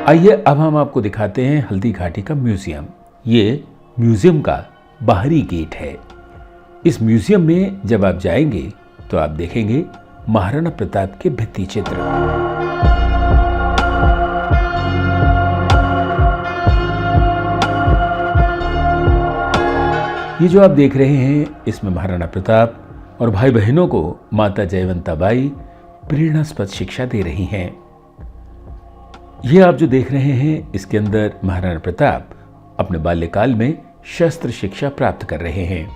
आइए अब हम आपको दिखाते हैं हल्दी घाटी का म्यूजियम। ये म्यूजियम का बाहरी गेट है। इस म्यूजियम में जब आप जाएंगे तो आप देखेंगे महाराणा प्रताप के भित्ति चित्र। ये जो आप देख रहे हैं इसमें महाराणा प्रताप और भाई बहनों को माता जयवंता बाई प्रेरणास्पद शिक्षा दे रही हैं। ये आप जो देख रहे हैं इसके अंदर महाराणा प्रताप अपने बाल्यकाल में शस्त्र शिक्षा प्राप्त कर रहे हैं।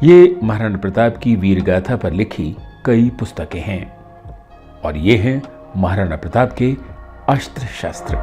ये महाराणा प्रताप की वीर गाथा पर लिखी कई पुस्तकें हैं और ये हैं महाराणा प्रताप के अस्त्र शस्त्र।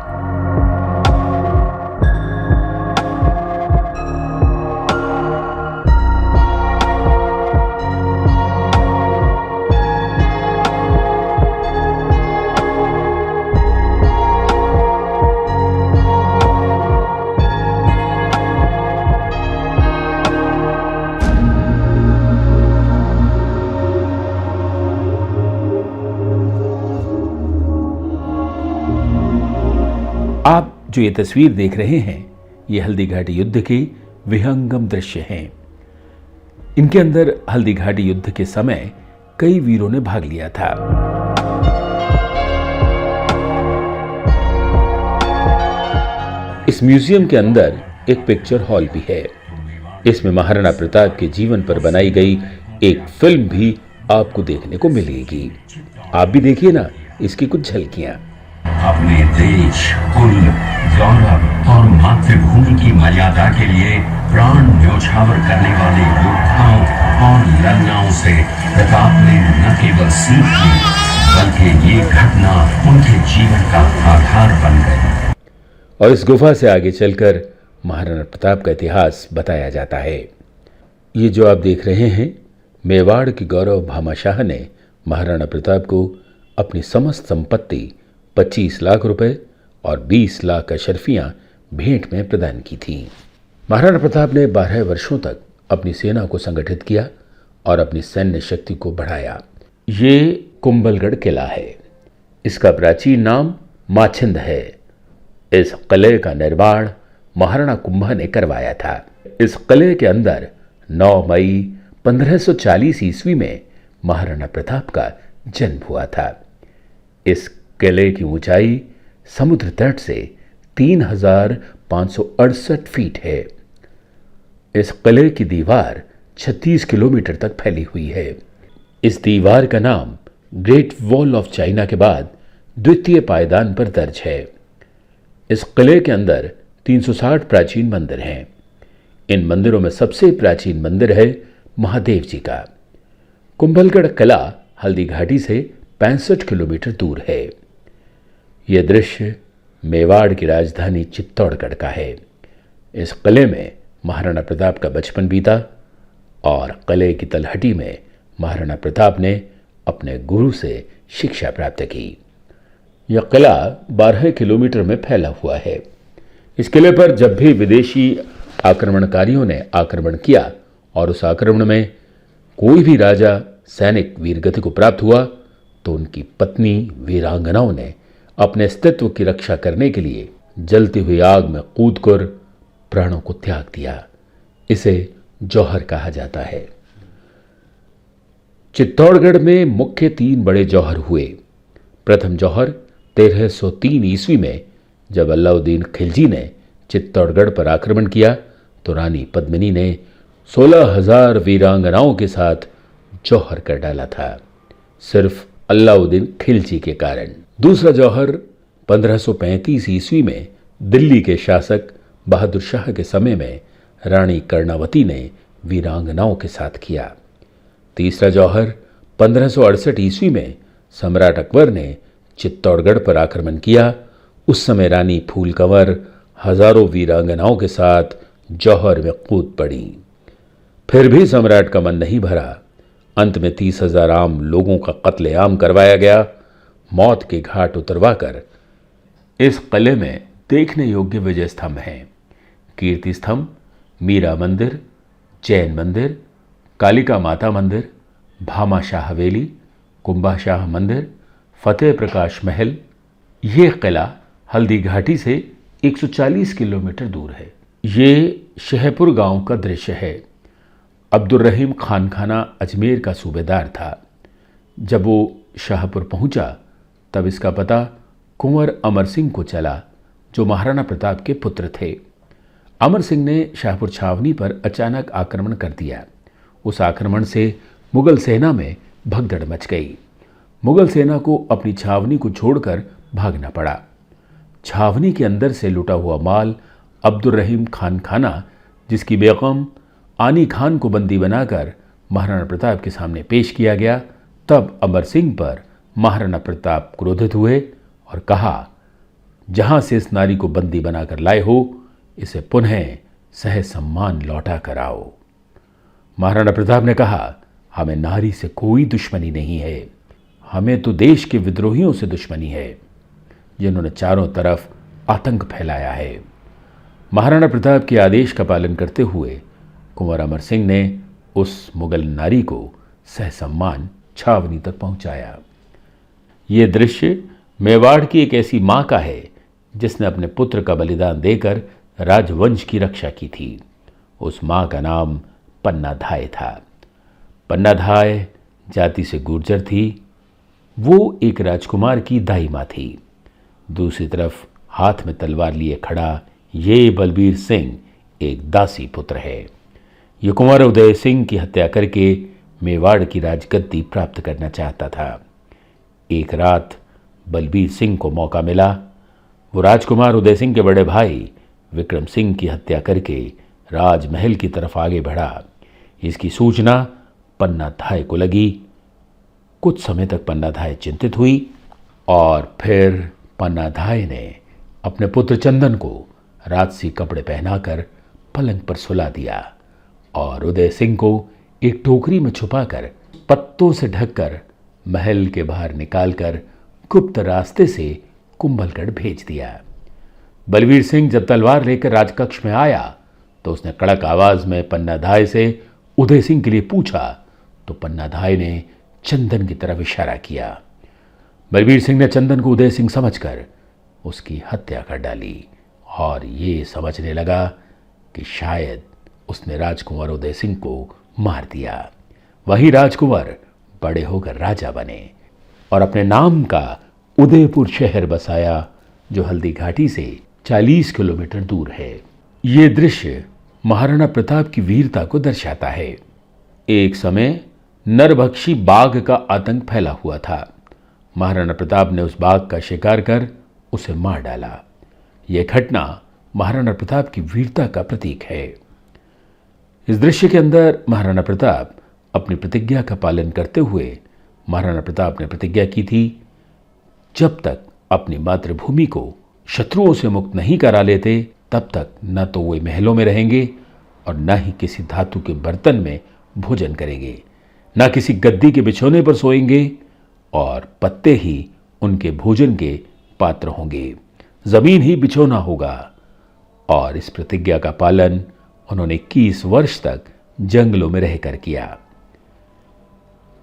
आप जो ये तस्वीर देख रहे हैं ये हल्दी घाटी युद्ध के विहंगम दृश्य हैं। इनके अंदर हल्दी घाटी युद्ध के समय कई वीरों ने भाग लिया था। इस म्यूजियम के अंदर एक पिक्चर हॉल भी है। इसमें महाराणा प्रताप के जीवन पर बनाई गई एक फिल्म भी आपको देखने को मिलेगी। आप भी देखिए ना इसकी कुछ झलकियां। अपने देश, कुल, गौरव और मातृभूमि की मर्यादा के लिए प्राण न्योछावर करने वाले योद्धाओं और लड़नाओं से प्रताप ने न केवल सीख ली बल्कि ये घटना उनके जीवन का आधार बन गई। और इस गुफा से आगे चलकर महाराणा प्रताप का इतिहास बताया जाता है। ये जो आप देख रहे हैं मेवाड़ की गौरव भामाशाह ने महाराणा प्रताप को अपनी समस्त संपत्ति 25 लाख रुपए और 20 लाख अशर्फियां भेंट में प्रदान की थी। महाराणा प्रताप ने 12 वर्षों तक अपनी सेना को संगठित किया और अपनी सैन्य शक्ति को बढ़ाया। ये कुंभलगढ़ किला है। इसका प्राचीन नाम माछिंद है। इस किले का निर्माण महाराणा कुंभा ने करवाया था। इस किले के अंदर 9 मई 1540 ईस्वी में महाराणा प्रताप का जन्म हुआ था। इस किले की ऊंचाई समुद्र तट से 3568 फीट है। इस किले की दीवार 36 किलोमीटर तक फैली हुई है। इस दीवार का नाम ग्रेट वॉल ऑफ चाइना के बाद द्वितीय पायदान पर दर्ज है। इस किले के अंदर 360 प्राचीन मंदिर हैं। इन मंदिरों में सबसे प्राचीन मंदिर है महादेव जी का। कुंभलगढ़ किला हल्दी घाटी से 65 किलोमीटर दूर है। यह दृश्य मेवाड़ की राजधानी चित्तौड़गढ़ का है। इस किले में महाराणा प्रताप का बचपन बीता और किले की तलहटी में महाराणा प्रताप ने अपने गुरु से शिक्षा प्राप्त की। यह किला 12 किलोमीटर में फैला हुआ है। इस किले पर जब भी विदेशी आक्रमणकारियों ने आक्रमण किया और उस आक्रमण में कोई भी राजा सैनिक वीरगति को प्राप्त हुआ तो उनकी पत्नी वीरांगनाओं ने अपने अस्तित्व की रक्षा करने के लिए जलती हुई आग में कूदकर प्राणों को त्याग दिया। इसे जौहर कहा जाता है। चित्तौड़गढ़ में मुख्य 3 बड़े जौहर हुए। प्रथम जौहर 1303 ईस्वी में जब अलाउद्दीन खिलजी ने चित्तौड़गढ़ पर आक्रमण किया तो रानी पद्मिनी ने 16,000 वीरांगनाओं के साथ जौहर कर डाला था, सिर्फ अलाउद्दीन खिलजी के कारण। दूसरा जौहर 1535 ईस्वी में दिल्ली के शासक बहादुर शाह के समय में रानी कर्णावती ने वीरांगनाओं के साथ किया। तीसरा जौहर 1568 ईस्वी में सम्राट अकबर ने चित्तौड़गढ़ पर आक्रमण किया। उस समय रानी फूल कंवर हजारों वीरांगनाओं के साथ जौहर में कूद पड़ी। फिर भी सम्राट का मन नहीं भरा। अंत में 30,000 आम लोगों का कत्लेआम करवाया गया। मौत के घाट उतरवाकर इस किले में देखने योग्य विजय स्तंभ हैं। कीर्ति स्तंभ, मीरा मंदिर, जैन मंदिर, कालिका माता मंदिर, भामाशाह हवेली, कुंभाशाह मंदिर, फतेह प्रकाश महल। ये किला हल्दी घाटी से 140 किलोमीटर दूर है। ये शहपुर गांव का दृश्य है। अब्दुर्रहीम खानखाना अजमेर का सूबेदार था। जब वो शाहपुर पहुंचा तब इसका पता कुंवर अमर सिंह को चला, जो महाराणा प्रताप के पुत्र थे। अमर सिंह ने शाहपुर छावनी पर अचानक आक्रमण कर दिया। उस आक्रमण से मुगल सेना में भगदड़ मच गई। मुगल सेना को अपनी छावनी को छोड़कर भागना पड़ा। छावनी के अंदर से लुटा हुआ माल अब्दुर्रहीम खानखाना, जिसकी बेगम आनी खान को बंदी बनाकर महाराणा प्रताप के सामने पेश किया गया, तब अमर सिंह पर महाराणा प्रताप क्रोधित हुए और कहा, जहां से इस नारी को बंदी बनाकर लाए हो, इसे पुनः सहज सम्मान लौटा कर आओ। महाराणा प्रताप ने कहा, हमें नारी से कोई दुश्मनी नहीं है, हमें तो देश के विद्रोहियों से दुश्मनी है, जिन्होंने चारों तरफ आतंक फैलाया है। महाराणा प्रताप के आदेश का पालन करते हुए कुंवर अमर सिंह ने उस मुगल नारी को सहसम्मान छावनी तक पहुंचाया। ये दृश्य मेवाड़ की एक ऐसी मां का है जिसने अपने पुत्र का बलिदान देकर राजवंश की रक्षा की थी। उस मां का नाम पन्नाधाय था। पन्नाधाय जाति से गुर्जर थी। वो एक राजकुमार की दाई मां थी। दूसरी तरफ हाथ में तलवार लिए खड़ा ये बलबीर सिंह एक दासी पुत्र है। ये कुंवर उदय सिंह की हत्या करके मेवाड़ की राजगद्दी प्राप्त करना चाहता था। एक रात बलबीर सिंह को मौका मिला। वो राजकुमार उदय सिंह के बड़े भाई विक्रम सिंह की हत्या करके राजमहल की तरफ आगे बढ़ा। इसकी सूचना पन्नाधाय को लगी। कुछ समय तक पन्नाधाय चिंतित हुई और फिर पन्नाधाय ने अपने पुत्र चंदन को राजसी कपड़े पहनाकर पलंग पर सुला दिया और उदय सिंह को एक टोकरी में छुपाकर पत्तों से ढककर महल के बाहर निकालकर गुप्त रास्ते से कुंभलगढ़ भेज दिया। बलबीर सिंह जब तलवार लेकर राजकक्ष में आया तो उसने कड़क आवाज में पन्नाधाय से उदय सिंह के लिए पूछा, तो पन्नाधाय ने चंदन की तरफ इशारा किया। बलबीर सिंह ने चंदन को उदय सिंह समझकर उसकी हत्या कर डाली और ये समझने लगा कि शायद उसने राजकुंवर उदय सिंह को मार दिया। वही राजकुंवर बड़े होकर राजा बने और अपने नाम का उदयपुर शहर बसाया, जो हल्दी घाटी से 40 किलोमीटर दूर है। ये दृश्य महाराणा प्रताप की वीरता को दर्शाता है। एक समय नरभक्षी बाघ का आतंक फैला हुआ था। महाराणा प्रताप ने उस बाघ का शिकार कर उसे मार डाला। यह घटना महाराणा प्रताप की वीरता का प्रतीक है। इस दृश्य के अंदर महाराणा प्रताप अपनी प्रतिज्ञा का पालन करते हुए महाराणा प्रताप ने प्रतिज्ञा की थी, जब तक अपनी मातृभूमि को शत्रुओं से मुक्त नहीं करा लेते तब तक न तो वे महलों में रहेंगे और न ही किसी धातु के बर्तन में भोजन करेंगे, न किसी गद्दी के बिछोने पर सोएंगे और पत्ते ही उनके भोजन के पात्र होंगे, जमीन ही बिछोना होगा। और इस प्रतिज्ञा का पालन उन्होंने 21 वर्ष तक जंगलों में रहकर किया।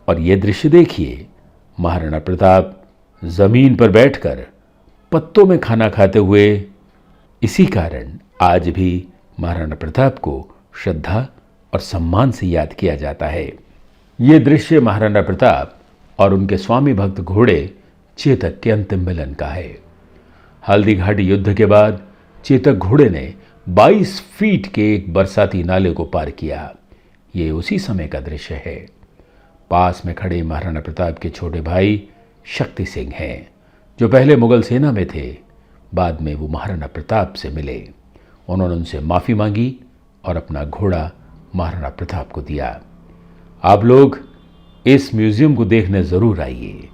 और यह दृश्य देखिए, महाराणा प्रताप जमीन पर बैठकर पत्तों में खाना खाते हुए। इसी कारण आज भी महाराणा प्रताप को श्रद्धा और सम्मान से याद किया जाता है। ये दृश्य महाराणा प्रताप और उनके स्वामी भक्त घोड़े चेतक के अंतिम मिलन का है। हल्दी घाटी युद्ध के बाद चेतक घोड़े ने 22 फीट के एक बरसाती नाले को पार किया। ये उसी समय का दृश्य है। पास में खड़े महाराणा प्रताप के छोटे भाई शक्ति सिंह हैं, जो पहले मुगल सेना में थे। बाद में वो महाराणा प्रताप से मिले। उन्होंने उनसे माफ़ी मांगी और अपना घोड़ा महाराणा प्रताप को दिया। आप लोग इस म्यूज़ियम को देखने ज़रूर आइए।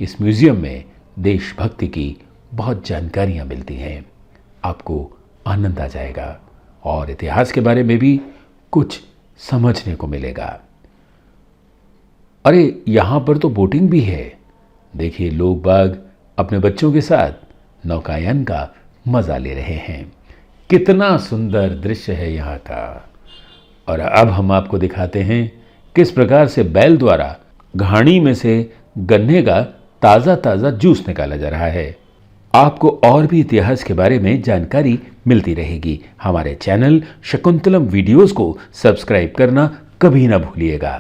इस म्यूज़ियम में देशभक्ति की बहुत जानकारियाँ मिलती हैं। आपको आनंद आ जाएगा और इतिहास के बारे में भी कुछ समझने को मिलेगा। अरे यहाँ पर तो बोटिंग भी है। देखिए, लोग बाग अपने बच्चों के साथ नौकायन का मज़ा ले रहे हैं। कितना सुंदर दृश्य है यहाँ का। और अब हम आपको दिखाते हैं किस प्रकार से बैल द्वारा घाणी में से गन्ने का ताज़ा ताज़ा जूस निकाला जा रहा है। आपको और भी इतिहास के बारे में जानकारी मिलती रहेगी। हमारे चैनल शकुंतलम वीडियोस को सब्सक्राइब करना कभी ना भूलिएगा।